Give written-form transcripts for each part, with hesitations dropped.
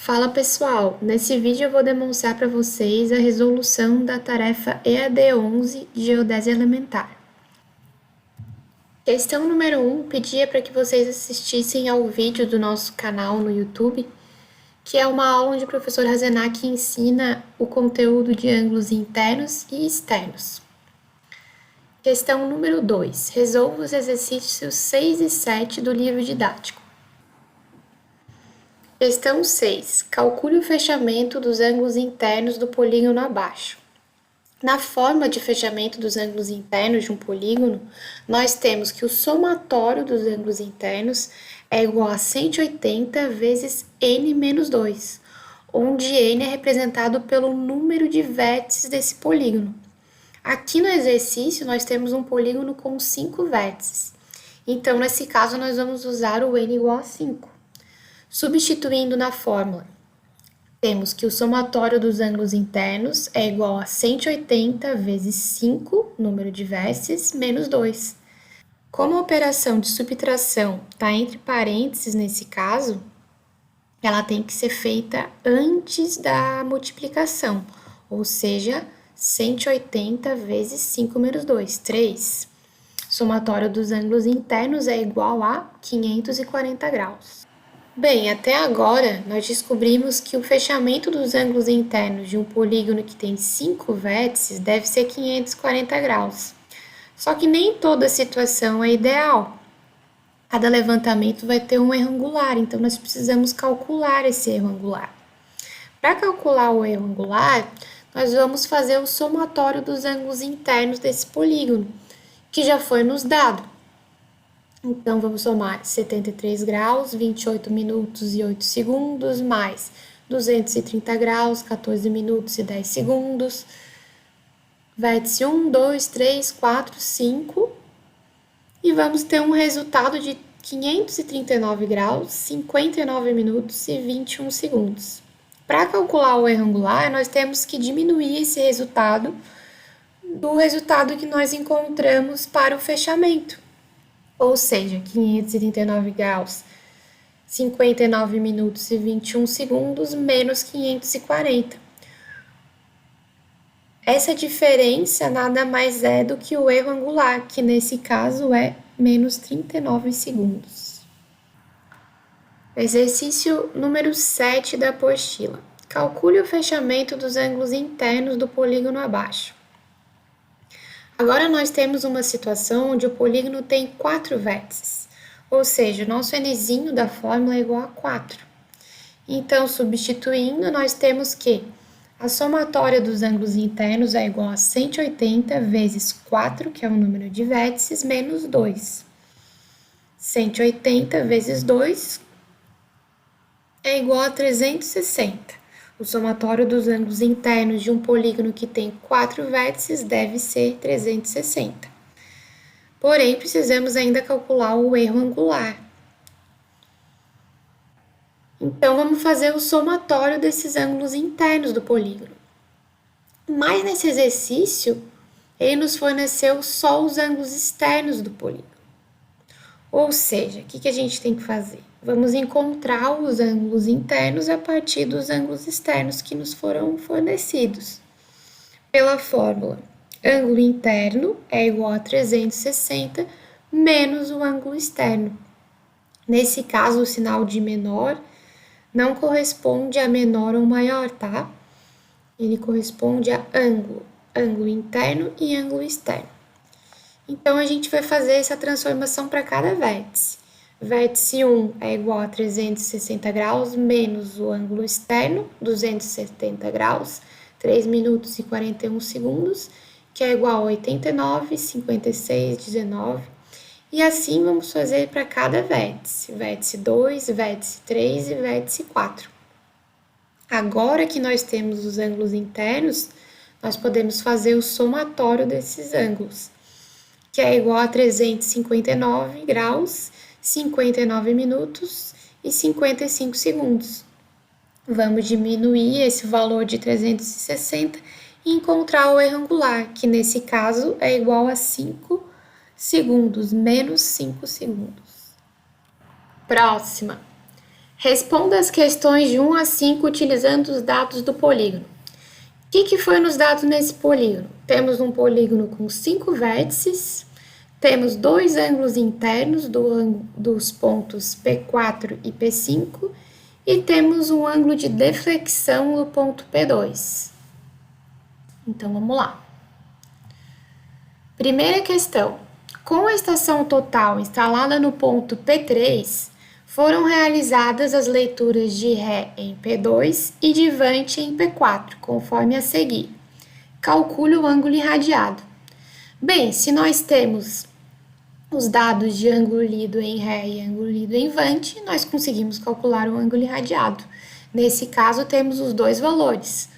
Fala pessoal, nesse vídeo eu vou demonstrar para vocês a resolução da tarefa EAD 11 de Geodésia Elementar. Questão número 1 pedia para que vocês assistissem ao vídeo do nosso canal no YouTube, que é uma aula onde o professor Razenac ensina o conteúdo de ângulos internos e externos. Questão número 2, resolva os exercícios 6 e 7 do livro didático. Questão 6. Calcule o fechamento dos ângulos internos do polígono abaixo. Na forma de fechamento dos ângulos internos de um polígono, nós temos que o somatório dos ângulos internos é igual a 180 vezes n menos 2, onde n é representado pelo número de vértices desse polígono. Aqui no exercício, nós temos um polígono com 5 vértices. Então, nesse caso, nós vamos usar o n igual a 5. Substituindo na fórmula, temos que o somatório dos ângulos internos é igual a 180 vezes 5, número de vértices, menos 2. Como a operação de subtração está entre parênteses nesse caso, ela tem que ser feita antes da multiplicação, ou seja, 180 vezes 5 menos 2, 3. Somatório dos ângulos internos é igual a 540 graus. Bem, até agora nós descobrimos que o fechamento dos ângulos internos de um polígono que tem 5 vértices deve ser 540 graus. Só que nem toda situação é ideal. Cada levantamento vai ter um erro angular, então nós precisamos calcular esse erro angular. Para calcular o erro angular, nós vamos fazer o somatório dos ângulos internos desse polígono, que já foi nos dado. Então, vamos somar 73 graus, 28 minutos e 8 segundos, mais 230 graus, 14 minutos e 10 segundos. Vértice 1, 2, 3, 4, 5. E vamos ter um resultado de 539 graus, 59 minutos e 21 segundos. Para calcular o erro angular, nós temos que diminuir esse resultado do resultado que nós encontramos para o fechamento. Ou seja, 539 graus, 59 minutos e 21 segundos, menos 540. Essa diferença nada mais é do que o erro angular, que nesse caso é menos 39 segundos. Exercício número 7 da apostila. Calcule o fechamento dos ângulos internos do polígono abaixo. Agora nós temos uma situação onde o polígono tem 4 vértices, ou seja, o nosso nzinho da fórmula é igual a 4. Então, substituindo, nós temos que a somatória dos ângulos internos é igual a 180 vezes 4, que é o número de vértices, menos 2. 180 vezes 2 é igual a 360. O somatório dos ângulos internos de um polígono que tem 4 vértices deve ser 360. Porém, precisamos ainda calcular o erro angular. Então, vamos fazer o somatório desses ângulos internos do polígono. Mas nesse exercício, ele nos forneceu só os ângulos externos do polígono. Ou seja, o que a gente tem que fazer? Vamos encontrar os ângulos internos a partir dos ângulos externos que nos foram fornecidos. Pela fórmula, ângulo interno é igual a 360 menos o ângulo externo. Nesse caso, o sinal de menor não corresponde a menor ou maior, tá? Ele corresponde a ângulo interno e ângulo externo. Então, a gente vai fazer essa transformação para cada vértice. Vértice 1 é igual a 360 graus menos o ângulo externo, 270 graus, 3 minutos e 41 segundos, que é igual a 89, 56, 19. E assim vamos fazer para cada vértice. Vértice 2, vértice 3 e vértice 4. Agora que nós temos os ângulos internos, nós podemos fazer o somatório desses ângulos, que é igual a 359 graus, 59 minutos e 55 segundos. Vamos diminuir esse valor de 360 e encontrar o erro angular, que nesse caso é igual a 5 segundos, menos 5 segundos. Próxima. Responda as questões de 1 a 5 utilizando os dados do polígono. O que foi nos dados nesse polígono? Temos um polígono com 5 vértices, temos 2 ângulos internos dos pontos P4 e P5 e temos um ângulo de deflexão no ponto P2. Então, vamos lá. Primeira questão. Com a estação total instalada no ponto P3, foram realizadas as leituras de Ré em P2 e de Vante em P4, conforme a seguir. Calcule o ângulo irradiado. Bem, se nós temos os dados de ângulo lido em Ré e ângulo lido em Vante, nós conseguimos calcular o ângulo irradiado. Nesse caso, temos os dois valores,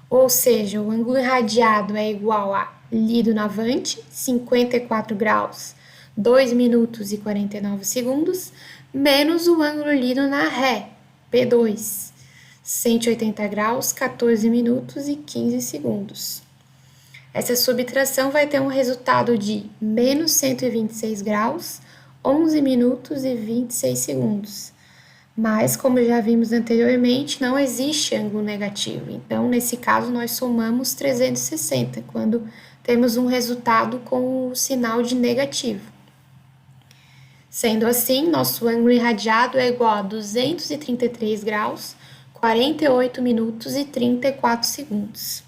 ou seja, o ângulo irradiado é igual a lido na Vante, 54 graus, 2 minutos e 49 segundos, menos o ângulo lido na Ré, P2, 180 graus, 14 minutos e 15 segundos. Essa subtração vai ter um resultado de menos 126 graus, 11 minutos e 26 segundos. Mas, como já vimos anteriormente, não existe ângulo negativo. Então, nesse caso, nós somamos 360, quando temos um resultado com o sinal de negativo. Sendo assim, nosso ângulo irradiado é igual a 233 graus, 48 minutos e 34 segundos.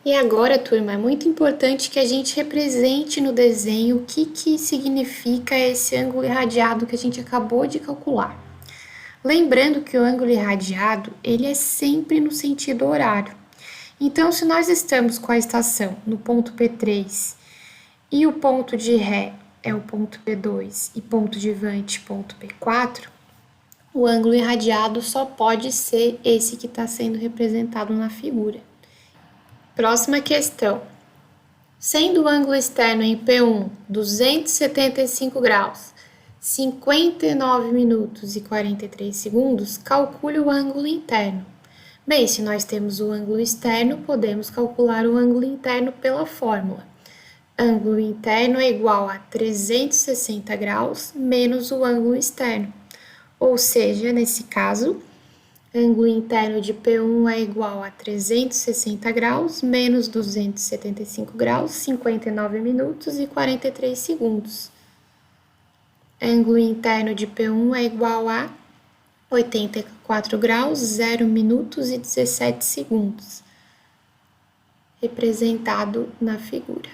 E agora, turma, é muito importante que a gente represente no desenho o que significa esse ângulo irradiado que a gente acabou de calcular. Lembrando que o ângulo irradiado, ele é sempre no sentido horário. Então, se nós estamos com a estação no ponto P3 e o ponto de Ré é o ponto P2 e ponto de Vante, ponto P4, o ângulo irradiado só pode ser esse que está sendo representado na figura. Próxima questão. Sendo o ângulo externo em P1 275 graus, 59 minutos e 43 segundos, calcule o ângulo interno. Bem, se nós temos o ângulo externo, podemos calcular o ângulo interno pela fórmula. Ângulo interno é igual a 360 graus menos o ângulo externo. Ou seja, nesse caso, ângulo interno de P1 é igual a 360 graus menos 275 graus, 59 minutos e 43 segundos. Ângulo interno de P1 é igual a 84 graus, 0 minutos e 17 segundos, representado na figura.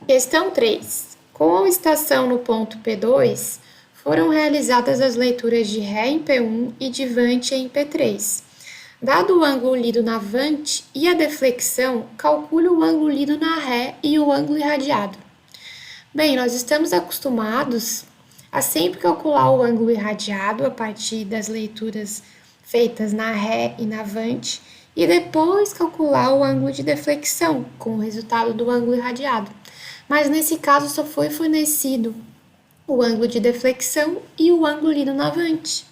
Questão 3. Com a estação no ponto P2, foram realizadas as leituras de Ré em P1 e de Vante em P3. Dado o ângulo lido na Vante e a deflexão, calcule o ângulo lido na Ré e o ângulo irradiado. Bem, nós estamos acostumados a sempre calcular o ângulo irradiado a partir das leituras feitas na Ré e na Vante e depois calcular o ângulo de deflexão com o resultado do ângulo irradiado. Mas nesse caso só foi fornecido o ângulo de deflexão e o ângulo lido na Vante.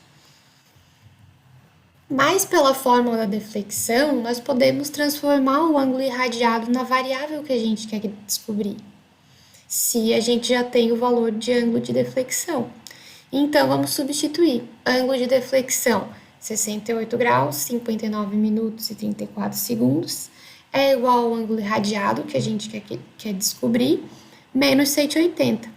Mas pela fórmula da deflexão, nós podemos transformar o ângulo irradiado na variável que a gente quer descobrir, se a gente já tem o valor de ângulo de deflexão. Então, vamos substituir. Ângulo de deflexão, 68 graus, 59 minutos e 34 segundos, é igual ao ângulo irradiado, que a gente quer descobrir, menos 180.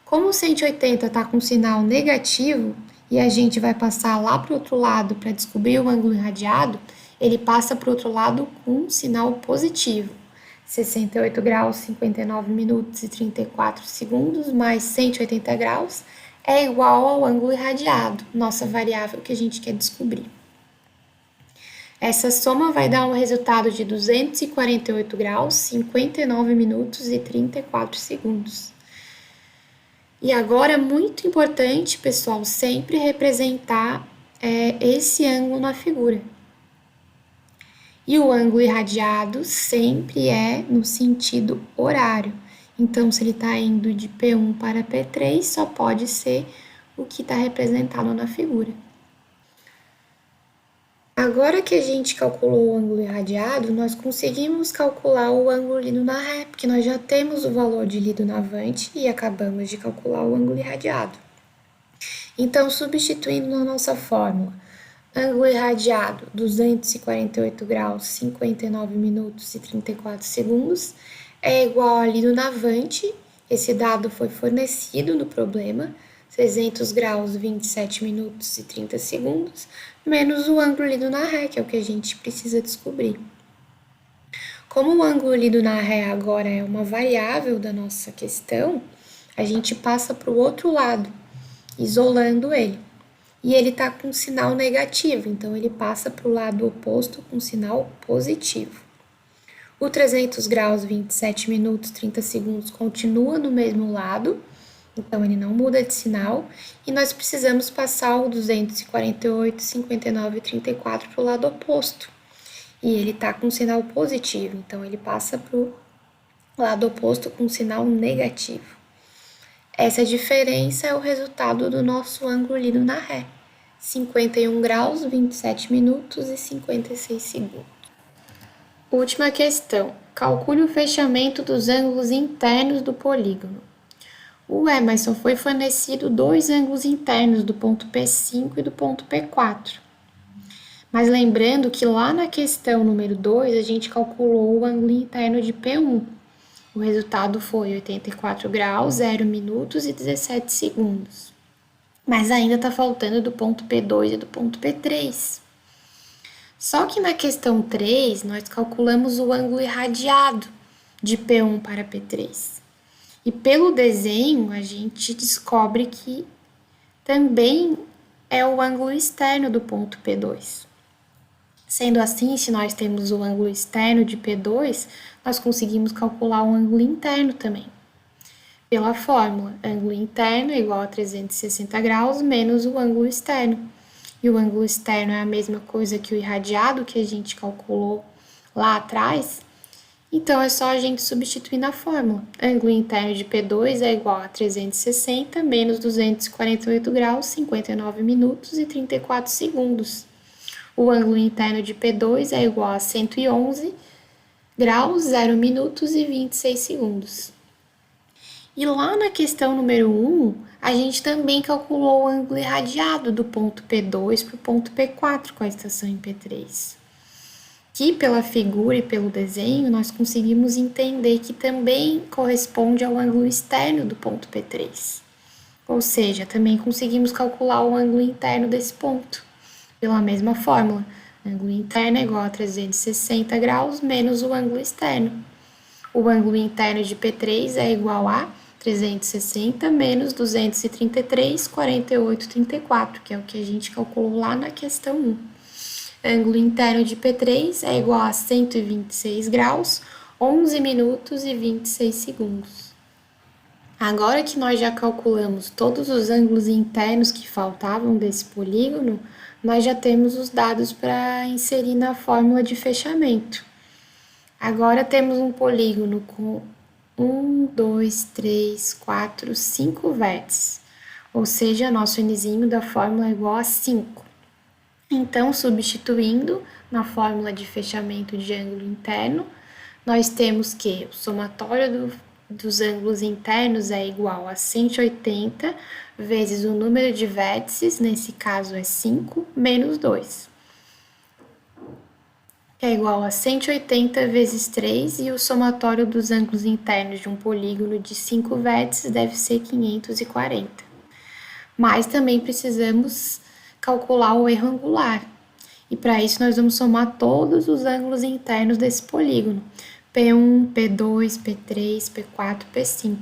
Como o 180 está com sinal negativo, e a gente vai passar lá para o outro lado para descobrir o ângulo irradiado, ele passa para o outro lado com um sinal positivo. 68 graus, 59 minutos e 34 segundos, mais 180 graus, é igual ao ângulo irradiado, nossa variável que a gente quer descobrir. Essa soma vai dar um resultado de 248 graus, 59 minutos e 34 segundos. E agora é muito importante, pessoal, sempre representar esse ângulo na figura. E o ângulo irradiado sempre é no sentido horário. Então, se ele está indo de P1 para P3, só pode ser o que está representado na figura. Agora que a gente calculou o ângulo irradiado, nós conseguimos calcular o ângulo lido na Ré, porque nós já temos o valor de lido na Vante e acabamos de calcular o ângulo irradiado. Então, substituindo na nossa fórmula, ângulo irradiado 248 graus, 59 minutos e 34 segundos, é igual ali do Navante, esse dado foi fornecido no problema, 300 graus, 27 minutos e 30 segundos, menos o ângulo lido na ré, que é o que a gente precisa descobrir. Como o ângulo lido na ré agora é uma variável da nossa questão, a gente passa para o outro lado, isolando ele. E ele está com sinal negativo, então ele passa para o lado oposto com sinal positivo. O 300 graus, 27 minutos, 30 segundos continua no mesmo lado, então ele não muda de sinal, e nós precisamos passar o 248, 59 e 34 para o lado oposto. E ele está com sinal positivo, então ele passa para o lado oposto com sinal negativo. Essa diferença é o resultado do nosso ângulo lido na ré. 51 graus, 27 minutos e 56 segundos. Última questão. Calcule o fechamento dos ângulos internos do polígono. Mas só foi fornecido 2 ângulos internos do ponto P5 e do ponto P4. Mas lembrando que lá na questão número 2, a gente calculou o ângulo interno de P1. O resultado foi 84 graus, 0 minutos e 17 segundos. Mas ainda está faltando do ponto P2 e do ponto P3. Só que na questão 3, nós calculamos o ângulo irradiado de P1 para P3. E pelo desenho, a gente descobre que também é o ângulo externo do ponto P2. Sendo assim, se nós temos o ângulo externo de P2, nós conseguimos calcular o ângulo interno também. Pela fórmula, ângulo interno é igual a 360 graus menos o ângulo externo. E o ângulo externo é a mesma coisa que o irradiado que a gente calculou lá atrás. Então, é só a gente substituir na fórmula. Ângulo interno de P2 é igual a 360 menos 248 graus, 59 minutos e 34 segundos. O ângulo interno de P2 é igual a 111 graus, 0 minutos e 26 segundos. E lá na questão número 1, a gente também calculou o ângulo irradiado do ponto P2 para o ponto P4 com a estação em P3. Que pela figura e pelo desenho, nós conseguimos entender que também corresponde ao ângulo externo do ponto P3. Ou seja, também conseguimos calcular o ângulo interno desse ponto. Pela mesma fórmula, ângulo interno é igual a 360 graus menos o ângulo externo. O ângulo interno de P3 é igual a 360 menos 233, 48, 34, que é o que a gente calculou lá na questão 1. Ângulo interno de P3 é igual a 126 graus, 11 minutos e 26 segundos. Agora que nós já calculamos todos os ângulos internos que faltavam desse polígono, nós já temos os dados para inserir na fórmula de fechamento. Agora temos um polígono com 1, 2, 3, 4, 5 vértices, ou seja, nosso nzinho da fórmula é igual a 5. Então, substituindo na fórmula de fechamento de ângulo interno, nós temos que o somatório dos ângulos internos é igual a 180 vezes o número de vértices, nesse caso é 5, menos 2. É igual a 180 vezes 3 e o somatório dos ângulos internos de um polígono de 5 vértices deve ser 540. Mas também precisamos calcular o erro angular. E para isso nós vamos somar todos os ângulos internos desse polígono. P1, P2, P3, P4, P5.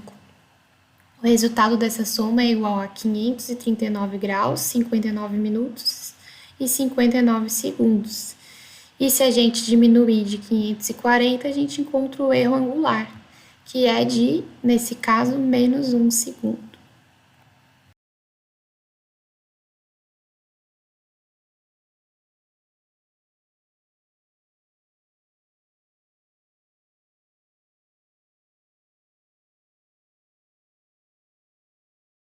O resultado dessa soma é igual a 539 graus, 59 minutos e 59 segundos. E se a gente diminuir de 540, a gente encontra o erro angular, que é de, nesse caso, menos 1 segundo.